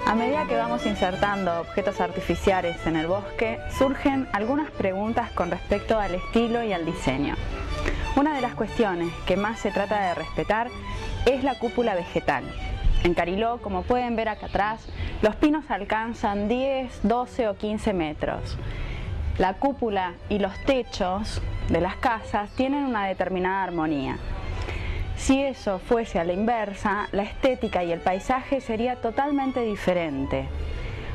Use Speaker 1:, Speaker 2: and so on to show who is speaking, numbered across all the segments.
Speaker 1: A medida que vamos insertando objetos artificiales en el bosque, surgen algunas preguntas con respecto al estilo y al diseño. Una de las cuestiones que más se trata de respetar es la cúpula vegetal. En Cariló, como pueden ver acá atrás, los pinos alcanzan 10, 12 o 15 metros. La cúpula y los techos de las casas tienen una determinada armonía. Si eso fuese a la inversa, la estética y el paisaje sería totalmente diferente.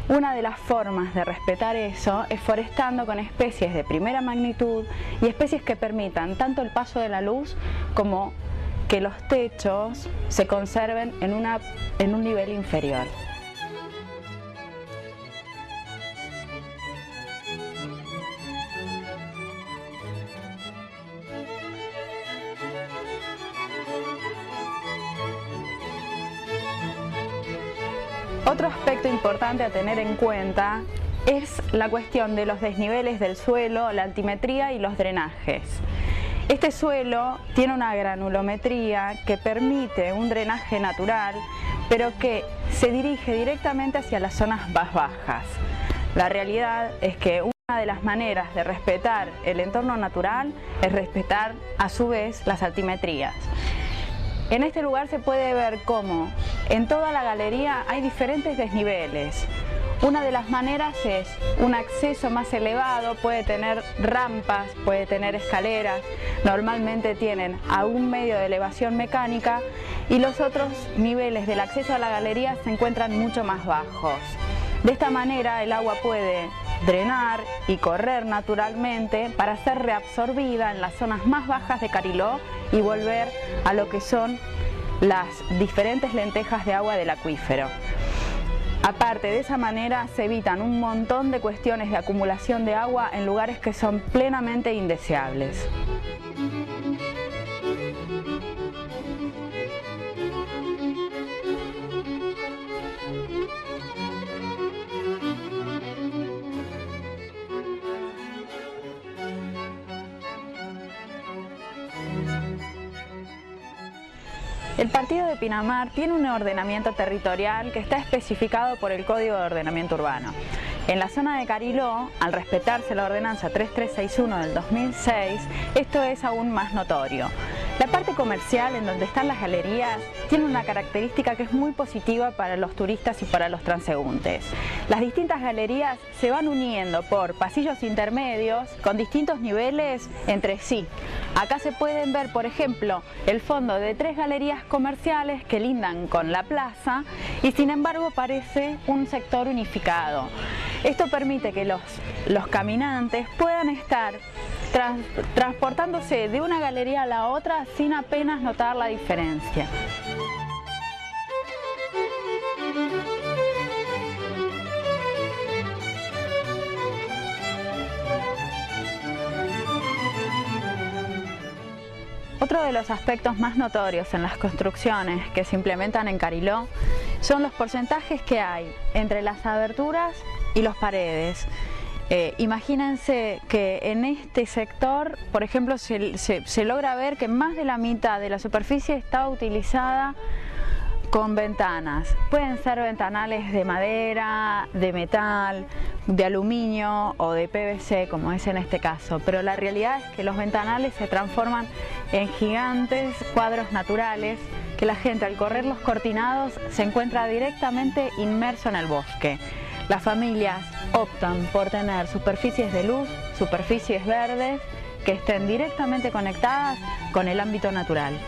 Speaker 1: Una de las formas de respetar eso es forestando con especies de primera magnitud y especies que permitan tanto el paso de la luz como que los techos se conserven en un nivel inferior. Otro aspecto importante a tener en cuenta es la cuestión de los desniveles del suelo, la altimetría y los drenajes. Este suelo tiene una granulometría que permite un drenaje natural, pero que se dirige directamente hacia las zonas más bajas. La realidad es que una de las maneras de respetar el entorno natural es respetar a su vez las altimetrías. En este lugar se puede ver cómo en toda la galería hay diferentes desniveles. Una de las maneras es un acceso más elevado, puede tener rampas, puede tener escaleras, normalmente tienen algún medio de elevación mecánica y los otros niveles del acceso a la galería se encuentran mucho más bajos. De esta manera el agua puede drenar y correr naturalmente para ser reabsorbida en las zonas más bajas de Cariló y volver a lo que son las diferentes lentejas de agua del acuífero. Aparte, de esa manera se evitan un montón de cuestiones de acumulación de agua en lugares que son plenamente indeseables. El partido de Pinamar tiene un ordenamiento territorial que está especificado por el Código de Ordenamiento Urbano. En la zona de Cariló, al respetarse la ordenanza 3361 del 2006, esto es aún más notorio. La parte comercial, en donde están las galerías, tiene una característica que es muy positiva para los turistas y para los transeúntes. Las distintas galerías se van uniendo por pasillos intermedios con distintos niveles entre sí. Acá se pueden ver, por ejemplo, el fondo de 3 galerías comerciales que lindan con la plaza y sin embargo parece un sector unificado. Esto permite que los caminantes puedan estar transportándose de una galería a la otra sin apenas notar la diferencia. Otro de los aspectos más notorios en las construcciones que se implementan en Cariló son los porcentajes que hay entre las aberturas y las paredes. Imagínense que en este sector, por ejemplo, se logra ver que más de la mitad de la superficie está utilizada con ventanas. Pueden ser ventanales de madera, de metal, de aluminio o de PVC, como es en este caso, pero la realidad es que los ventanales se transforman en gigantes cuadros naturales que la gente, al correr los cortinados, se encuentra directamente inmerso en el bosque. Las familias optan por tener superficies de luz, superficies verdes, que estén directamente conectadas con el ámbito natural.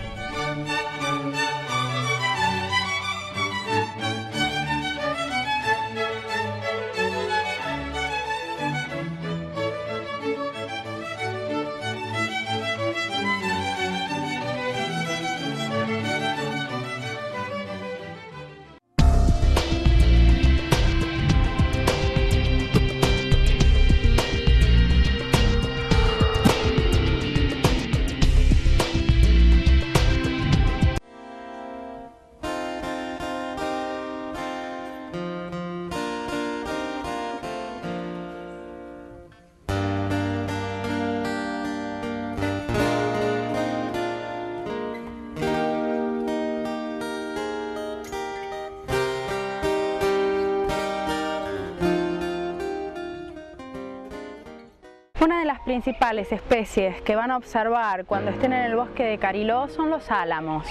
Speaker 1: principales especies que van a observar cuando estén en el bosque de Cariló son los álamos.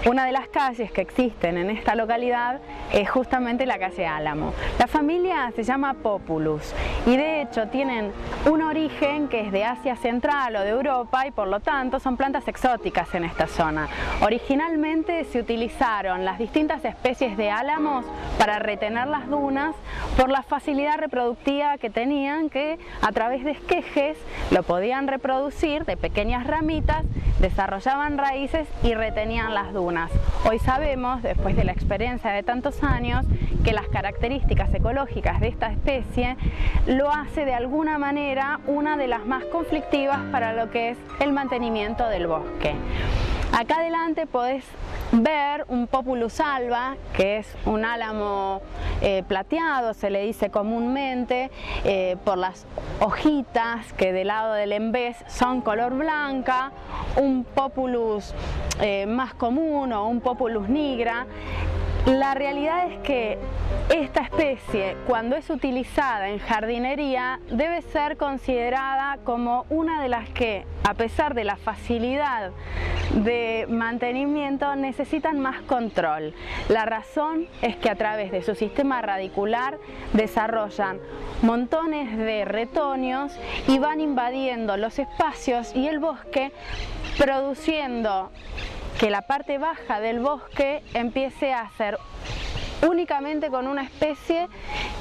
Speaker 1: Una de las calles que existen en esta localidad es justamente la calle Álamo. La familia se llama Populus y de hecho tienen un origen que es de Asia Central o de Europa y por lo tanto son plantas exóticas en esta zona. Originalmente se utilizaron las distintas especies de álamos para retener las dunas por la facilidad reproductiva que tenían, que a través de esquejes lo podían reproducir de pequeñas ramitas, desarrollaban raíces y retenían las dunas. Hoy sabemos, después de la experiencia de tantos años, que las características ecológicas de esta especie lo hace de alguna manera una de las más conflictivas para lo que es el mantenimiento del bosque. Acá adelante podés ver un Populus alba, que es un álamo plateado, se le dice comúnmente, por las hojitas que del lado del embés son color blanca, un Populus más común o un Populus nigra. La realidad es que esta especie, cuando es utilizada en jardinería, debe ser considerada como una de las que, a pesar de la facilidad de mantenimiento, necesitan más control. La razón es que a través de su sistema radicular desarrollan montones de retoños y van invadiendo los espacios y el bosque, produciendo que la parte baja del bosque empiece a ser únicamente con una especie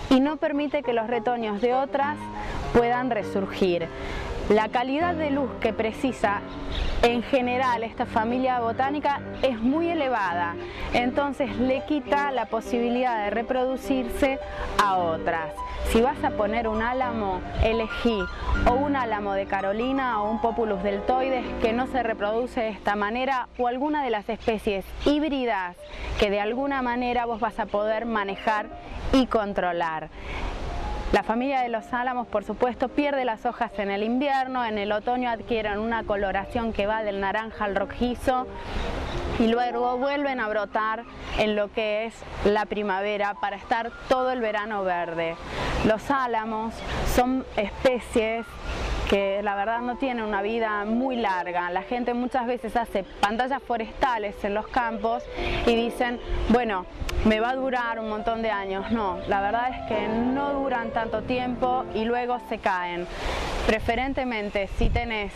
Speaker 1: y no permite que los retoños de otras puedan resurgir. La calidad de luz que precisa en general esta familia botánica es muy elevada, entonces le quita la posibilidad de reproducirse a otras. Si vas a poner un álamo, elegí o un álamo de Carolina o un Populus deltoides que no se reproduce de esta manera, o alguna de las especies híbridas que de alguna manera vos vas a poder manejar y controlar. La familia de los álamos, por supuesto, pierde las hojas en el invierno, en el otoño adquieren una coloración que va del naranja al rojizo y luego vuelven a brotar en lo que es la primavera para estar todo el verano verde. Los álamos son especies que la verdad no tienen una vida muy larga. La gente muchas veces hace pantallas forestales en los campos y dicen, bueno, me va a durar un montón de años. No, la verdad es que no duran tanto tiempo y luego se caen. Preferentemente, si tenés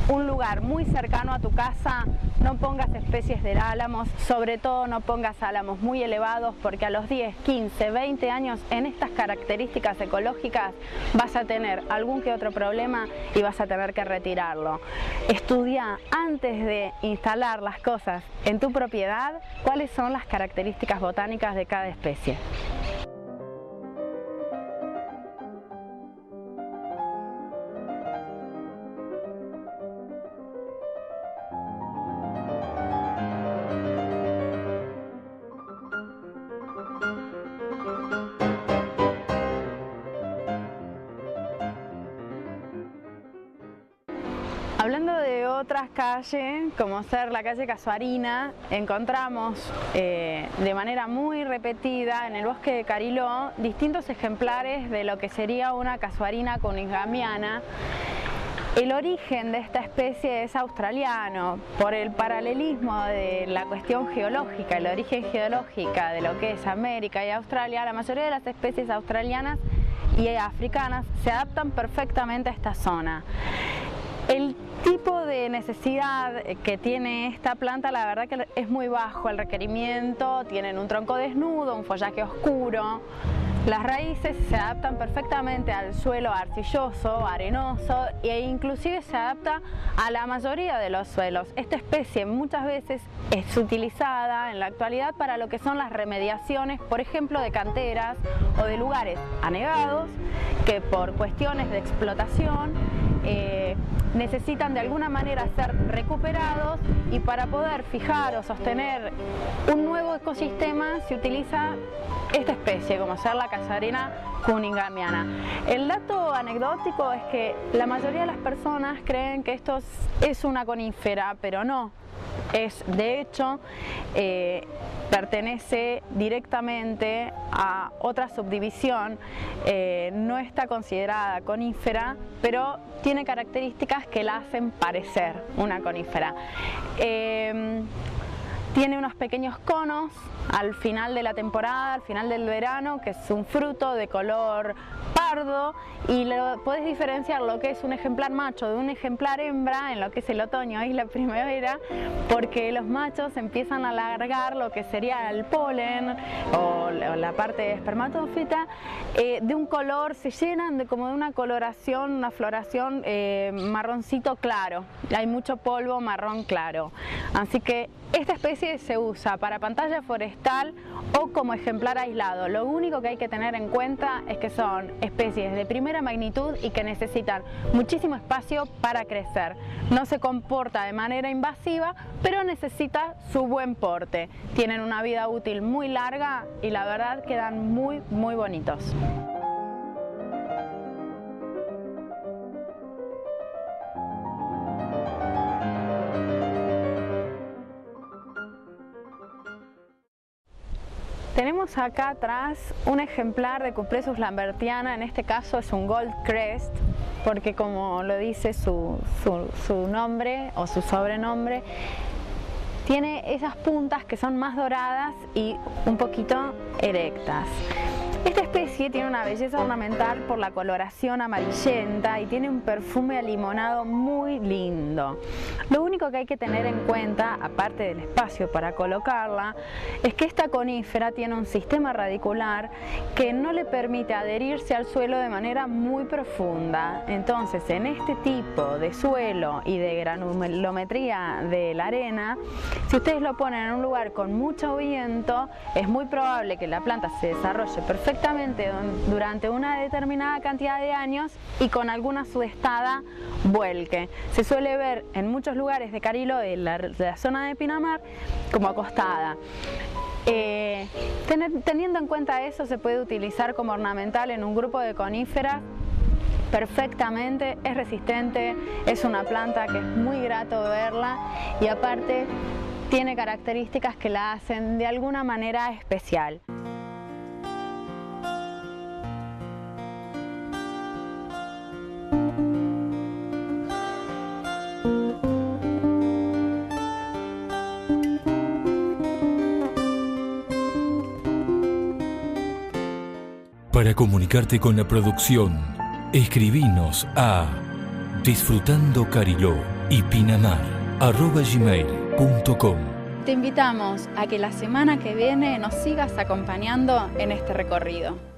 Speaker 1: un lugar muy cercano a tu casa, no pongas especies de álamos, sobre todo no pongas álamos muy elevados, porque a los 10, 15, 20 años en estas características ecológicas vas a tener algún que otro problema y vas a tener que retirarlo. Estudia antes de instalar las cosas en tu propiedad cuáles son las características botánicas de cada especie. Hablando de otras calles, como ser la calle Casuarina, encontramos de manera muy repetida en el bosque de Cariló distintos ejemplares de lo que sería una casuarina cunninghamiana. El origen de esta especie es australiano, por el paralelismo de la cuestión geológica, el origen geológico de lo que es América y Australia. La mayoría de las especies australianas y africanas se adaptan perfectamente a esta zona. El tipo de necesidad que tiene esta planta, la verdad que es muy bajo el requerimiento. Tienen un tronco desnudo, un follaje oscuro. Las raíces se adaptan perfectamente al suelo arcilloso, arenoso e inclusive se adapta a la mayoría de los suelos. Esta especie muchas veces es utilizada en la actualidad para lo que son las remediaciones, por ejemplo, de canteras o de lugares anegados que por cuestiones de explotación necesitan de alguna manera ser recuperados, y para poder fijar o sostener un nuevo ecosistema se utiliza esta especie, como ser la casuarina cunninghamiana. El dato anecdótico es que la mayoría de las personas creen que esto es una conífera, pero no. de hecho, pertenece directamente a otra subdivisión, no está considerada conífera, pero tiene características que la hacen parecer una conífera. Tiene unos pequeños conos al final de la temporada, al final del verano, que es un fruto de color pardo, y podés diferenciar lo que es un ejemplar macho de un ejemplar hembra en lo que es el otoño y la primavera, porque los machos empiezan a alargar lo que sería el polen o la parte espermatófita de un color, se llenan como de una coloración, una floración marroncito claro, hay mucho polvo marrón claro, así que esta especie se usa para pantalla forestal o como ejemplar aislado. Lo único que hay que tener en cuenta es que son especies de primera magnitud y que necesitan muchísimo espacio para crecer. No se comporta de manera invasiva, pero necesita su buen porte. Tienen una vida útil muy larga y la verdad quedan muy bonitos. Tenemos acá atrás un ejemplar de Cupressus lambertiana, en este caso es un Gold Crest, porque como lo dice su nombre o su sobrenombre, tiene esas puntas que son más doradas y un poquito erectas. Esta especie tiene una belleza ornamental por la coloración amarillenta y tiene un perfume a limonado muy lindo. Lo único que hay que tener en cuenta, aparte del espacio para colocarla, es que esta conífera tiene un sistema radicular que no le permite adherirse al suelo de manera muy profunda. Entonces, en este tipo de suelo y de granulometría de la arena, si ustedes lo ponen en un lugar con mucho viento, es muy probable que la planta se desarrolle perfectamente durante una determinada cantidad de años y con alguna sudestada vuelque. Se suele ver en muchos lugares de Cariló, de la zona de Pinamar, como acostada. Teniendo en cuenta eso, se puede utilizar como ornamental en un grupo de coníferas perfectamente, es resistente, es una planta que es muy grato verla y aparte tiene características que la hacen de alguna manera especial.
Speaker 2: Para comunicarte con la producción, escribinos a disfrutandocariló y pinamar@gmail.com.
Speaker 1: Te invitamos a que la semana que viene nos sigas acompañando en este recorrido.